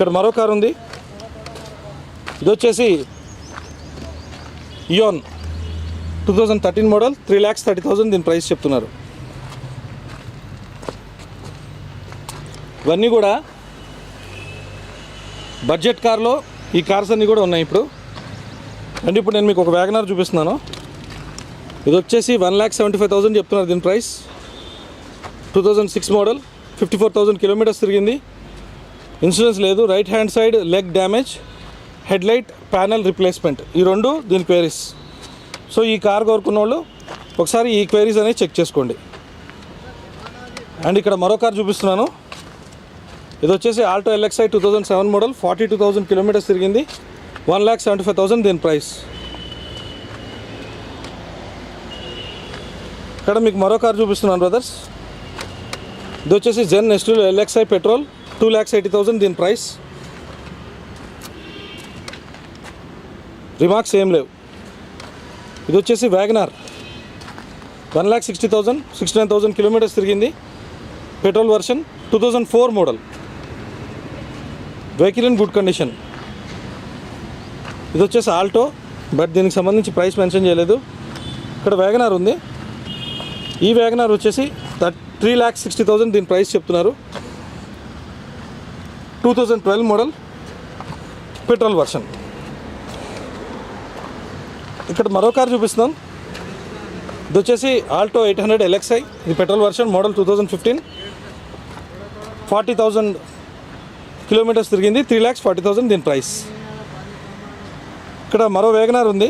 ఇక్కడ మరో కారు ఉంది, ఇది వచ్చేసి ఇయోన్ 2013 మోడల్, 3,30,000 దీని ప్రైస్ చెప్తున్నారు. ఇవన్నీ కూడా బడ్జెట్ కార్లో ఈ కార్స్ అన్నీ కూడా ఉన్నాయి ఇప్పుడు. అంటే ఇప్పుడు నేను మీకు ఒక వ్యాగనార్ చూపిస్తున్నాను. ఇది వచ్చేసి 1,75,000 చెప్తున్నారు దీని ప్రైస్. 2006 మోడల్, 54,000 కిలోమీటర్స్ తిరిగింది. ఇన్సూరెన్స్ లేదు. Right hand side leg damage, head light panel replacement, ఈ రెండు దీని క్వైరీస్. సో ఈ కార్ కోరుకున్న వాళ్ళు ఒకసారి ఈ క్వైరీస్ అనేది చెక్ చేసుకోండి. అండ్ ఇక్కడ మరో కార్ చూపిస్తున్నాను. ఇది వచ్చేసి ఆల్టో LXi 2007 మోడల్, 42,000 కిలోమీటర్స్ తిరిగింది. 1,75,000 దీని ప్రైస్. ఇక్కడ మీకు మరో కార్ చూపిస్తున్నాను బ్రదర్స్. ఇది వచ్చేసి జెన్ ఎస్టూల్ LXi పెట్రోల్, 2,80,000 దీని ప్రైస్. రిమార్క్స్ ఏం లేవు. ఇది వచ్చేసి వ్యాగనార్ 1,60,000, 69,000 కిలోమీటర్స్ తిరిగింది. Petrol version, 2004 model. Vehicle in good condition. ఇది వచ్చేసి ఆల్టో, బట్ దీనికి సంబంధించి ప్రైస్ మెన్షన్ చేయలేదు. ఇక్కడ వ్యాగనార్ ఉంది. ఈ వ్యాగనార్ వచ్చేసి 3,60,000 దీని ప్రైస్ చెప్తున్నారు. 2012 మోడల్, పెట్రోల్ వర్షన్. ఇక్కడ మరో కార్ చూపిస్తున్నాం. ఇది వచ్చేసి ఆల్టో 800 LXi, ఇది పెట్రోల్ వర్షన్, మోడల్ 2015, 40,000 కిలోమీటర్స్ తిరిగింది. 3,40,000 దీని ప్రైస్. ఇక్కడ మరో వ్యాగనార్ ఉంది.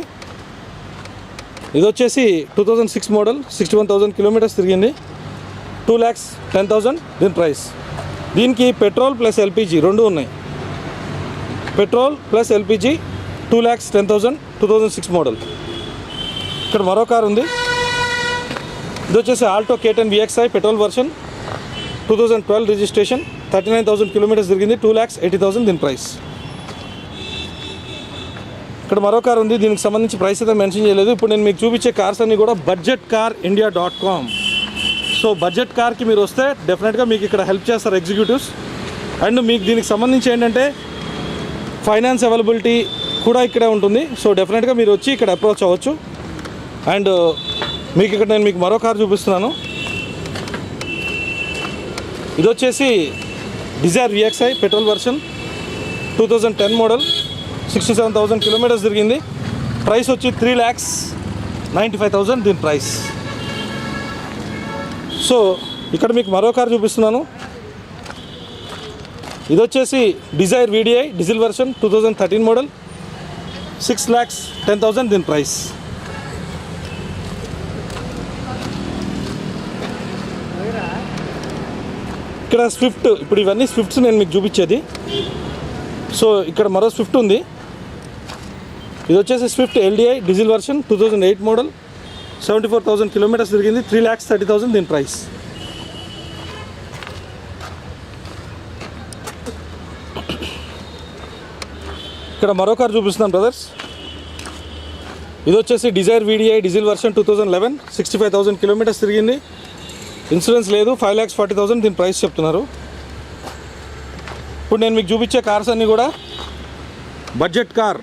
ఇది వచ్చేసి 2006 మోడల్, 61,000 కిలోమీటర్స్ తిరిగింది. 2,10,000 దీని ప్రైస్. దీనికి పెట్రోల్ ప్లస్ LPG రెండు ఉన్నాయి. Petrol plus LPG 2,10,000, 2006 model. ఇక్కడ మరో కార్ ఉంది. ఇది వచ్చేసి Alto K10 VXi petrol version, 2012 registration, 39,000 kilometres తిరిగింది. 2,80,000 దీని ప్రైస్. ఇక్కడ మరో కార్ ఉంది. దీనికి సంబంధించి ప్రైస్ అయితే మెన్షన్ చేయలేదు. ఇప్పుడు నేను మీకు చూపించే కార్స్ అన్నీ కూడా budgetcarindia.com. సో బడ్జెట్ కార్కి మీరు వస్తే డెఫినెట్గా మీకు ఇక్కడ హెల్ప్ చేస్తారు ఎగ్జిక్యూటివ్స్. అండ్ మీకు దీనికి సంబంధించి ఏంటంటే ఫైనాన్స్ అవైలబిలిటీ కూడా ఇక్కడే ఉంటుంది. సో డెఫినెట్గా మీరు వచ్చి ఇక్కడ అప్రోచ్ అవ్వచ్చు. అండ్ మీకు ఇక్కడ నేను మీకు మరో కార్ చూపిస్తున్నాను. ఇది వచ్చేసి Dzire VXi petrol version, 2010 model, 67,000 kilometres తిరిగింది. ప్రైస్ వచ్చి 3,95,000 దీని ప్రైస్. సో ఇక్కడ మీకు మరో కార్ చూపిస్తున్నాను. ఇది వచ్చేసి Dzire VDI diesel version, 2013 model, 6,10,000 దీని ప్రైస్. ఇక్కడ స్విఫ్ట్, ఇప్పుడు ఇవన్నీ స్విఫ్ట్స్ నేను మీకు చూపించేది. సో ఇక్కడ మరో స్విఫ్ట్ ఉంది. ఇది వచ్చేసి Swift LDI diesel version, 2008 model, 74,000 kilometres తిరిగింది. 3,30,000 దీని ప్రైస్. ఇక్కడ మరో కార్ చూపిస్తున్నాను బ్రదర్స్. ఇది వచ్చేసి Dzire VDI diesel version, 2011, 65,000 kilometres తిరిగింది. ఇన్సూరెన్స్ లేదు. 5,40,000 దీని ప్రైస్ చెప్తున్నారు. ఇప్పుడు నేను మీకు చూపించే కార్స్ అన్నీ కూడా బడ్జెట్ కార్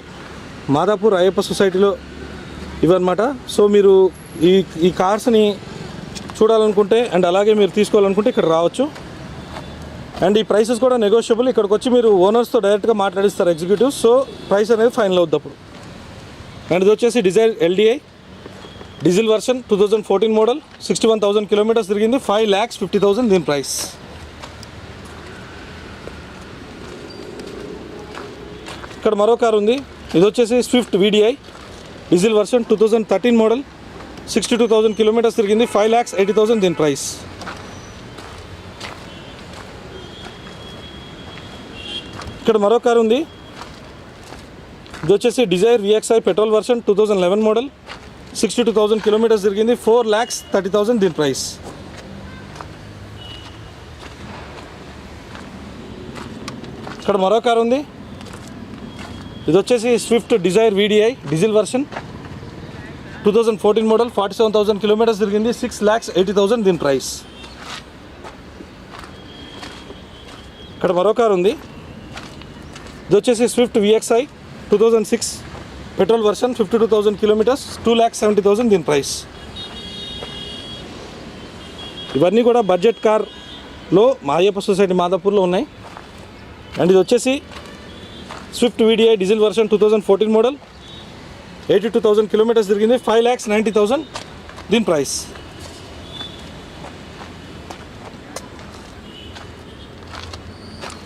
మాదాపూర్ అయ్యప్ప సొసైటీలో ఇవన్నమాట. సో మీరు ఈ కార్స్ని చూడాలనుకుంటే అండ్ అలాగే మీరు తీసుకోవాలనుకుంటే ఇక్కడ రావచ్చు. అండ్ ఈ ప్రైసెస్ కూడా నెగోషియబుల్. ఇక్కడికి వచ్చి మీరు ఓనర్స్తో డైరెక్ట్గా మాట్లాడిస్తారు ఎగ్జిక్యూటివ్స్. సో ప్రైస్ అనేది ఫైనల్ అవుద్ది అప్పుడు. అండ్ ఇది వచ్చేసి Dzire LDI diesel version, 2014 model, 61,000 kilometres తిరిగింది. 5,50,000 దీని ప్రైస్. ఇక్కడ మరో కార్ ఉంది. ఇది వచ్చేసి Swift VDI diesel version, 2013 model, 62,000 kilometres తిరిగింది. 5,80,000 దీని ప్రైస్. ఇక్కడ మరో కార్ ఉంది. ఇది వచ్చేసి Dzire VXi petrol version, 2011 model, 62,000 kilometres తిరిగింది. 4,30,000 దీని ప్రైస్. ఇక్కడ మరో కార్ ఉంది. ఇది వచ్చేసి Swift Dzire VDI diesel version, 2014 model, 47,000 kilometres తిరిగింది. 6,80,000 దీని ప్రైస్. ఇక్కడ మరో కార్ ఉంది. ఇది వచ్చేసి Swift VXi 2006 petrol version, 52,000 kilometres, 2,70,000 దీని ప్రైస్. ఇవన్నీ కూడా బడ్జెట్ కార్లో మా అయ్యప్ప సొసైటీ మాదాపూర్లో ఉన్నాయి. అండ్ ఇది వచ్చేసి Swift VDI diesel version 2014 model, 82,000 kilometres తిరిగింది, 5,90,000 దీని ప్రైస్.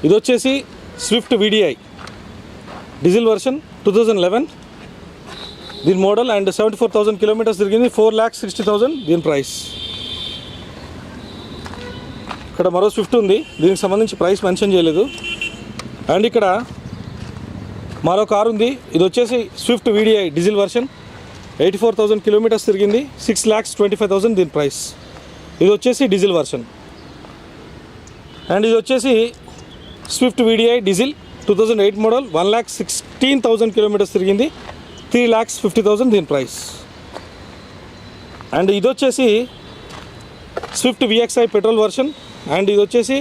ఇది వచ్చేసి స్విఫ్ట్ వీడిఐ డీజిల్ వర్షన్ 2011 దీని మోడల్ అండ్ 74,000 కిలోమీటర్స్ తిరిగింది, 4,60,000 దీని ప్రైస్. ఇక్కడ మరో స్విఫ్ట్ ఉంది, దీనికి సంబంధించి ప్రైస్ మెన్షన్ చేయలేదు. అండ్ ఇక్కడ మరో కారు ఉంది, ఇది వచ్చేసి Swift VDI diesel version 84,000 kilometres తిరిగింది, 6,25,000 దీని ప్రైస్. ఇది వచ్చేసి డీజిల్ వర్షన్. అండ్ ఇది వచ్చేసి Swift VDI diesel 2008 model, 1,16,000 kilometres తిరిగింది, 3,50,000 దీని ప్రైస్. అండ్ ఇది వచ్చేసి Swift VXi petrol version and ఇది వచ్చేసి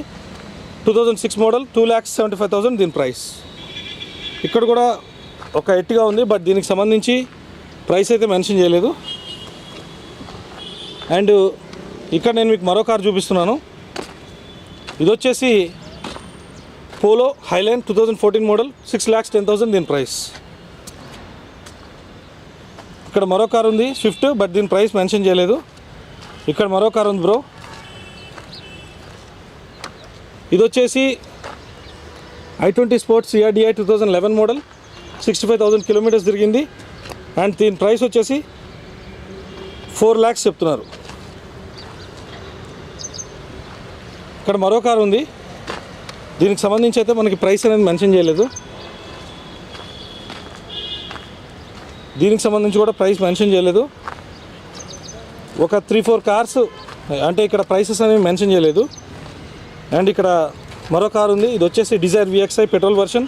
2006 మోడల్, 2,75,000 దీని ప్రైస్. ఇక్కడ కూడా ఒక ఎట్టిగా ఉంది, బట్ దీనికి సంబంధించి ప్రైస్ అయితే మెన్షన్ చేయలేదు. అండ్ ఇక్కడ నేను మీకు మరో కార్ చూపిస్తున్నాను. ఇది వచ్చేసి పోలో హైలైన్ 2014 మోడల్, 6,10,000 దీని ప్రైస్. ఇక్కడ మరో కార్ ఉంది స్విఫ్ట్, బట్ దీని ప్రైస్ మెన్షన్ చేయలేదు. ఇక్కడ మరో కార్ ఉంది బ్రో, ఇది వచ్చేసి i20 sports CRDI 2011 model, 65,000 kilometres తిరిగింది అండ్ దీని ప్రైస్ వచ్చేసి 4 lakhs చెప్తున్నారు. ఇక్కడ మరో కార్ ఉంది, దీనికి సంబంధించి అయితే మనకి ప్రైస్ అనేది మెన్షన్ చేయలేదు. దీనికి సంబంధించి కూడా ప్రైస్ మెన్షన్ చేయలేదు. ఒక 3-4 కార్స్ అంటే ఇక్కడ ప్రైసెస్ అనేవి మెన్షన్ చేయలేదు. అండ్ ఇక్కడ మరో కార్ ఉంది, ఇది వచ్చేసి Dzire VXI petrol version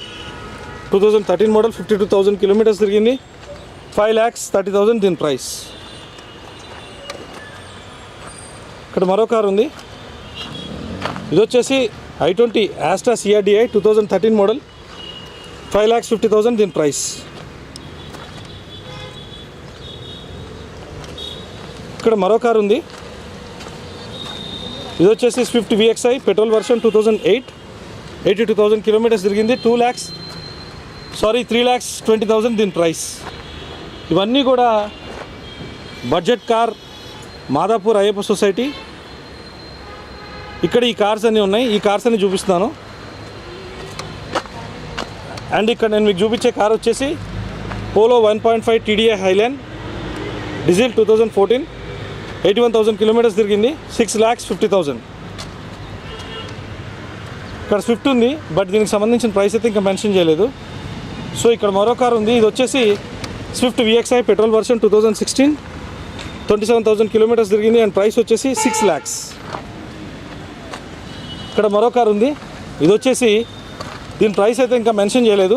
2013 model, 52,000 kilometres తిరిగింది, 5,30,000 దీని ప్రైస్. ఇక్కడ మరో కార్ ఉంది, ఇది వచ్చేసి i20 ఆస్ట్రా CRDI 2013 మోడల్, 5,50,000 దీని ప్రైస్. ఇక్కడ మరో కార్ ఉంది, ఇది వచ్చేసి Swift VXi petrol version 2008, 82,000 kilometres తిరిగింది, 3,20,000 దీని ప్రైస్. ఇవన్నీ కూడా budget car Madhapur Ayyappa society. ఇక్కడ ఈ కార్స్ అన్నీ ఉన్నాయి, ఈ కార్స్ అన్ని చూపిస్తున్నాను. అండ్ ఇక్కడ నేను మీకు చూపించే కార్ వచ్చేసి polo 1.5 TDI highline diesel 2014, 81,000 kilometres తిరిగింది, 6,50,000. ఇక్కడ స్విఫ్ట్ ఉంది, బట్ దీనికి సంబంధించిన ప్రైస్ అయితే ఇంకా మెన్షన్ చేయలేదు. సో ఇక్కడ మరో కార్ ఉంది, ఇది వచ్చేసి Swift VXi petrol version 2016, 27,000 kilometres తిరిగింది అండ్ ప్రైస్ వచ్చేసి 6 lakhs. ఇక్కడ మరో కార్ ఉంది, ఇది వచ్చేసి దీని ప్రైస్ అయితే ఇంకా మెన్షన్ చేయలేదు.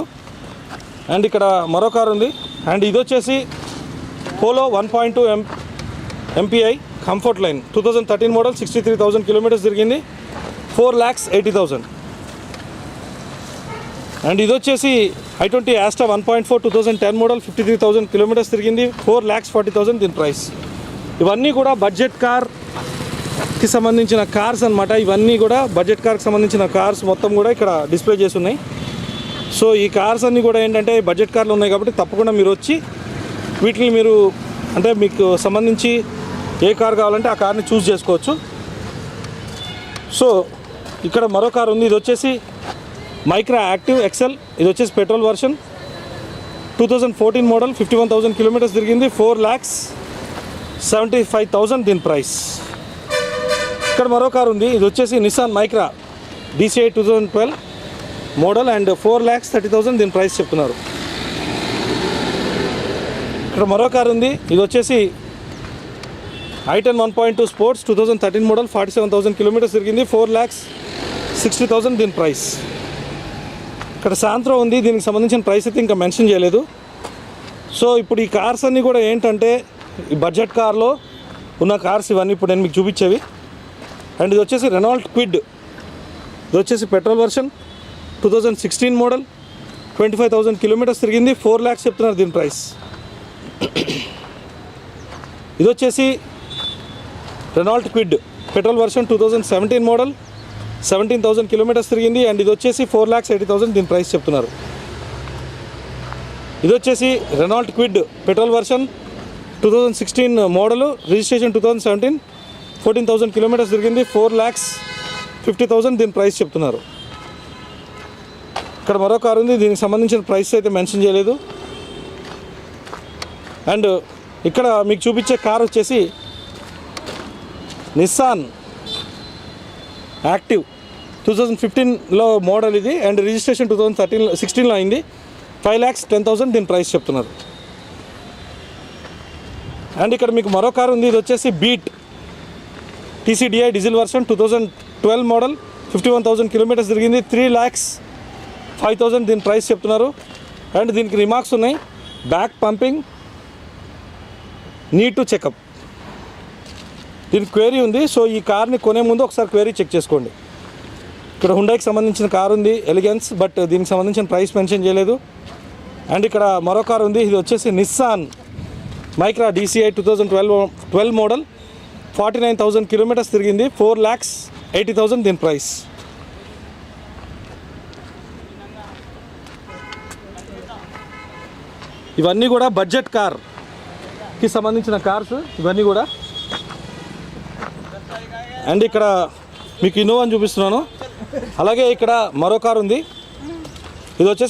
అండ్ ఇక్కడ మరో కార్ ఉంది, అండ్ ఇది వచ్చేసి polo 1.2 MPI comfort line 2013 model, 63,000 kilometres తిరిగింది, 4,80,000. అండ్ ఇది వచ్చేసి i20 ఆస్ట్రా 1.4 2010 మోడల్, 53,000 కిలోమీటర్స్ తిరిగింది, 4,40,000 దీని ప్రైస్. ఇవన్నీ కూడా బడ్జెట్ కార్కి సంబంధించిన కార్స్ అనమాట. ఇవన్నీ కూడా బడ్జెట్ కార్కి సంబంధించిన కార్స్ మొత్తం కూడా ఇక్కడ డిస్ప్లే చేసి ఉన్నాయి. సో ఈ కార్స్ అన్నీ కూడా ఏంటంటే బడ్జెట్ కార్లు ఉన్నాయి కాబట్టి తప్పకుండా మీరు వచ్చి వీటిని మీరు అంటే మీకు సంబంధించి ఏ కార్ కావాలంటే ఆ కార్ని చూస్ చేసుకోవచ్చు. సో ఇక్కడ మరో కార్ ఉంది, ఇది వచ్చేసి మైక్రా యాక్టివ్ ఎక్సెల్, ఇది వచ్చేసి పెట్రోల్ వర్షన్ 2014 మోడల్, 51,000 కిలోమీటర్స్ తిరిగింది, 4,75,000 దీని ప్రైస్. ఇక్కడ మరో కార్ ఉంది, ఇది వచ్చేసి Nissan Micra DCI 2012 model and 4,30,000 దీని ప్రైస్ చెప్తున్నారు. ఇక్కడ మరో కార్ ఉంది, ఇది వచ్చేసి i10 1.2 స్పోర్ట్స్ 2013 మోడల్, 47,000 కిలోమీటర్స్ తిరిగింది, 4,60,000 దీని ప్రైస్. ఇక్కడ శాంత్రో ఉంది, దీనికి సంబంధించిన ప్రైస్ అయితే ఇంకా మెన్షన్ చేయలేదు. సో ఇప్పుడు ఈ కార్స్ అన్నీ కూడా ఏంటంటే ఈ బడ్జెట్ కార్లో ఉన్న కార్స్ ఇవన్నీ ఇప్పుడు నేను మీకు చూపించేవి. అండ్ ఇది వచ్చేసి రెనాల్ట్ క్విడ్, ఇది వచ్చేసి పెట్రోల్ వర్షన్ 2016 మోడల్, 25,000 కిలోమీటర్స్ తిరిగింది, 4 lakhs చెప్తున్నారు దీని ప్రైస్. ఇది వచ్చేసి Renault quid petrol version 2017 model, 17,000 kilometres తిరిగింది. అండ్ ఇది వచ్చేసి 4,80,000 దీని ప్రైస్ చెప్తున్నారు. ఇది వచ్చేసి Renault quid petrol version 2016 model, registration 2017, 14,000 kilometres తిరిగింది, 4,50,000 దీని ప్రైస్ చెప్తున్నారు. ఇక్కడ మరో కారు ఉంది, దీనికి సంబంధించిన ప్రైస్ అయితే మెన్షన్ చేయలేదు. అండ్ ఇక్కడ మీకు చూపించే కార్ వచ్చేసి నిస్సాన్ యాక్టివ్ 2015లో మోడల్ ఇది. అండ్ రిజిస్ట్రేషన్ 2016లో అయింది, 5,10,000 దీని ప్రైస్ చెప్తున్నారు. అండ్ ఇక్కడ మీకు మరో కారు ఉంది, ఇది వచ్చేసి beat TCDI diesel version 2012 model, 51,000 kilometres తిరిగింది, 3,05,000 దీని ప్రైస్ చెప్తున్నారు. అండ్ దీనికి రిమార్క్స్ ఉన్నాయి, back pumping, need to checkup, దీనికి క్వేరీ ఉంది. సో ఈ కార్ని కొనే ముందు ఒకసారి క్వేరీ చెక్ చేసుకోండి. ఇక్కడ హుండాయికి సంబంధించిన కారు ఉంది ఎలిగెన్స్, బట్ దీనికి సంబంధించిన ప్రైస్ మెన్షన్ చేయలేదు. అండ్ ఇక్కడ మరో కారు ఉంది, ఇది వచ్చేసి Nissan Micra DCI 2012 model, 49,000 kilometres తిరిగింది, 4,80,000 దీని ప్రైస్. ఇవన్నీ కూడా బడ్జెట్ కార్కి సంబంధించిన కార్స్ ఇవన్నీ కూడా. అండ్ ఇక్కడ మీకు ఇన్నోవాని చూపిస్తున్నాను. అలాగే ఇక్కడ మరో కారు ఉంది, ఇది వచ్చేసి